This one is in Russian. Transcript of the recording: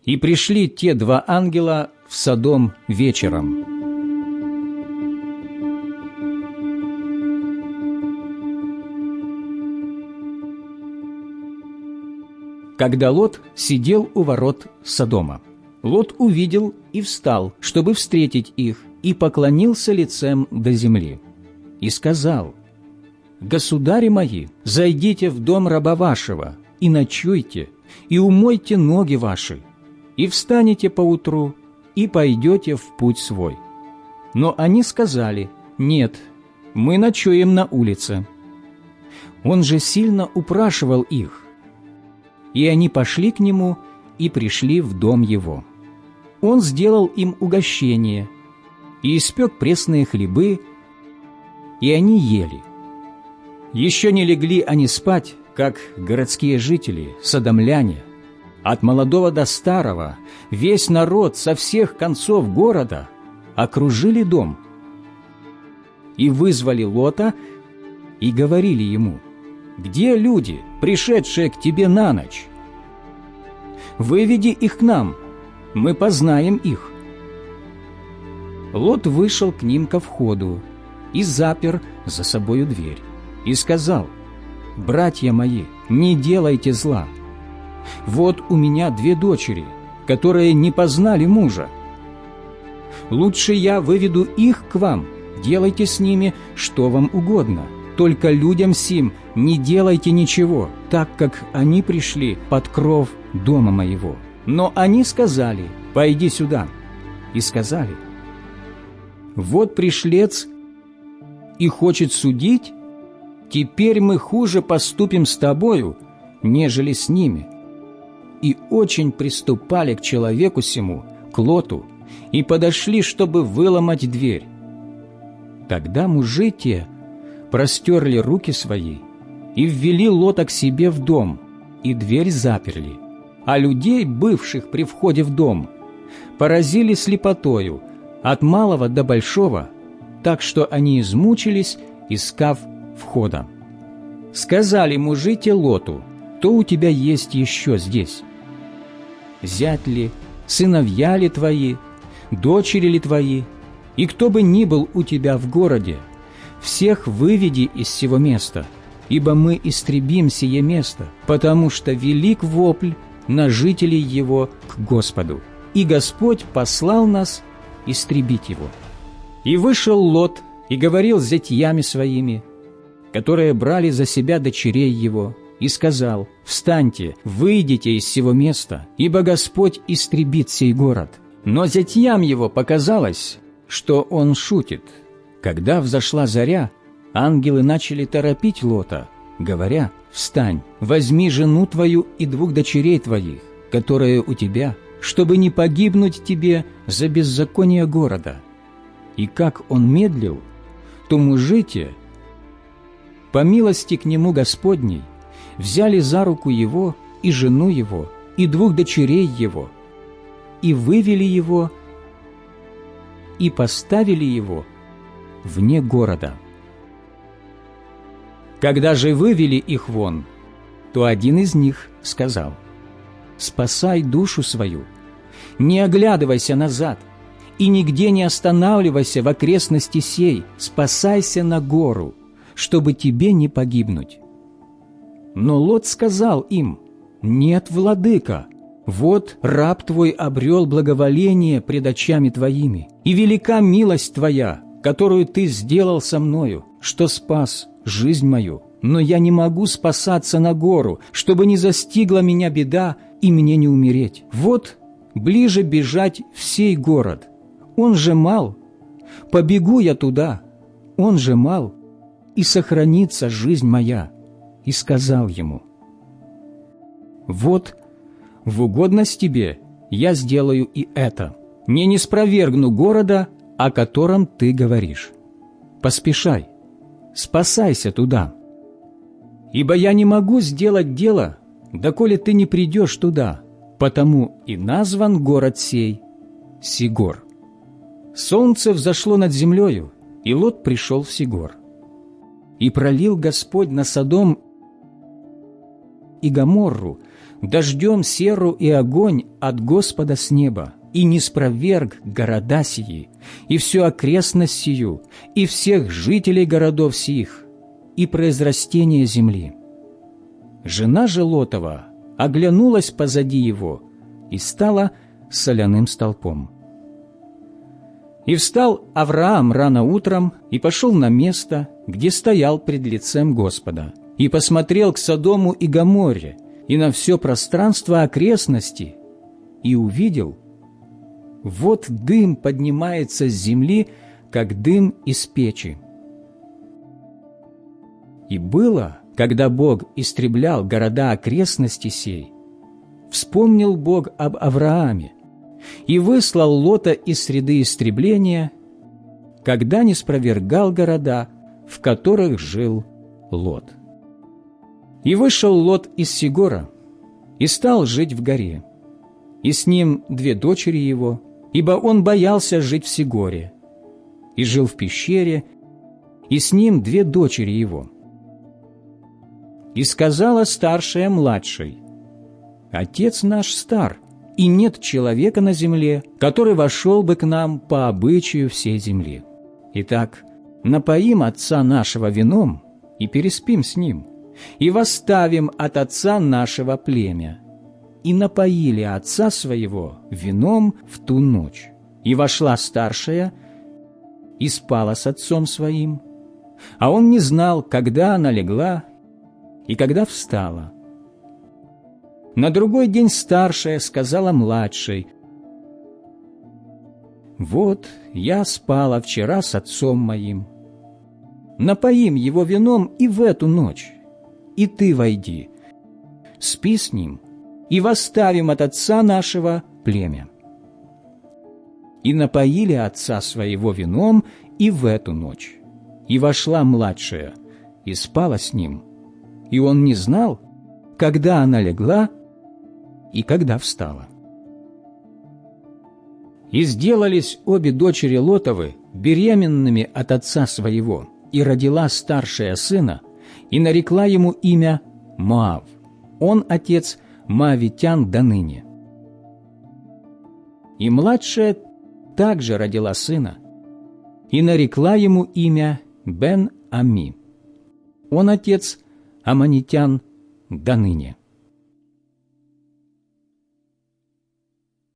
И пришли те два ангела в Содом вечером. Когда Лот сидел у ворот Содома, Лот увидел и встал, чтобы встретить их, и поклонился лицем до земли, и сказал: «Государи мои, зайдите в дом раба вашего, и ночуйте, и умойте ноги ваши, и встанете поутру, и пойдете в путь свой». Но они сказали: «Нет, мы ночуем на улице». Он же сильно упрашивал их, и они пошли к нему и пришли в дом его. Он сделал им угощение и испек пресные хлебы, и они ели. Еще не легли они спать, как городские жители, содомляне, от молодого до старого, весь народ со всех концов города окружили дом. И вызвали Лота, и говорили ему: «Где люди, пришедшие к тебе на ночь? Выведи их к нам, мы познаем их». Лот вышел к ним ко входу и запер за собою дверь, и сказал: «Братья мои, не делайте зла. Вот у меня 2 дочери, которые не познали мужа. Лучше я выведу их к вам, делайте с ними что вам угодно. Только людям сим не делайте ничего, так как они пришли под кров дома моего». Но они сказали: «Пойди сюда». И сказали: «Вот пришлец и хочет судить, теперь мы хуже поступим с тобою, нежели с ними». И очень приступали к человеку сему, к Лоту, и подошли, чтобы выломать дверь. Тогда мужи те простерли руки свои и ввели Лота к себе в дом, и дверь заперли. А людей, бывших при входе в дом, поразили слепотою от малого до большого, так что они измучились, искав входа. Сказали мужи те Лоту: «Кто у тебя есть еще здесь? Зять ли, сыновья ли твои, дочери ли твои, и кто бы ни был у тебя в городе, всех выведи из сего места, ибо мы истребим сие место, потому что велик вопль на жителей его к Господу, и Господь послал нас истребить его». И вышел Лот и говорил с зятьями своими, которые брали за себя дочерей его, и сказал: «Встаньте, выйдите из сего места, ибо Господь истребит сей город». Но зятьям его показалось, что он шутит. Когда взошла заря, ангелы начали торопить Лота, говоря: «Встань, возьми жену твою и 2 дочерей твоих, которые у тебя, чтобы не погибнуть тебе за беззаконие города». И как он медлил, то мужи те, по милости к нему Господней, взяли за руку его и жену его, и 2 дочерей его, и вывели его, и поставили его вне города. Когда же вывели их вон, то один из них сказал: «Спасай душу свою, не оглядывайся назад, и нигде не останавливайся в окрестности сей, спасайся на гору, чтобы тебе не погибнуть». Но Лот сказал им: «Нет, владыка, вот раб твой обрел благоволение пред очами твоими, и велика милость твоя, которую ты сделал со мною, что спас жизнь мою. Но я не могу спасаться на гору, чтобы не застигла меня беда и мне не умереть. Вот ближе бежать в сей город, он же мал, побегу я туда, он же мал, и сохранится жизнь моя». И сказал ему: «Вот в угодность тебе я сделаю и это, не спровергну города, о котором ты говоришь. Поспешай, спасайся туда. Ибо я не могу сделать дело, доколе ты не придешь туда, потому и назван город сей Сигор». Солнце взошло над землею, и Лот пришел в Сигор. И пролил Господь на Содом и Гоморру дождем серу и огонь от Господа с неба, и не спроверг города сии, и всю окрестность сию, и всех жителей городов сих, и произрастение земли. Жена же Лотова оглянулась позади его и стала соляным столпом. И встал Авраам рано утром и пошел на место, где стоял пред лицем Господа, и посмотрел к Содому и Гоморре, и на все пространство окрестности, и увидел, вот дым поднимается с земли, как дым из печи. И было, когда Бог истреблял города окрестности сей, вспомнил Бог об Аврааме и выслал Лота из среды истребления, когда не спровергал города, в которых жил Лот. И вышел Лот из Сигора и стал жить в горе, и с ним 2 дочери его, ибо он боялся жить в Сигоре, и жил в пещере, и с ним 2 дочери его. И сказала старшая младшей: «Отец наш стар, и нет человека на земле, который вошел бы к нам по обычаю всей земли. Итак, напоим отца нашего вином и переспим с ним, и восставим от отца нашего племя». И напоили отца своего вином в ту ночь. И вошла старшая и спала с отцом своим, а он не знал, когда она легла и когда встала. На другой день старшая сказала младшей: «Вот я спала вчера с отцом моим. Напоим его вином и в эту ночь, и ты войди, спи с ним, и восставим от отца нашего племя». И напоили отца своего вином и в эту ночь. И вошла младшая и спала с ним, и он не знал, когда она легла и когда встала. И сделались обе дочери Лотовы беременными от отца своего, и родила старшая сына, и нарекла ему имя Моав. Он отец моавитян до ныне. И младшая также родила сына, и нарекла ему имя Бен-Ами. Он отец аммонитян до ныне.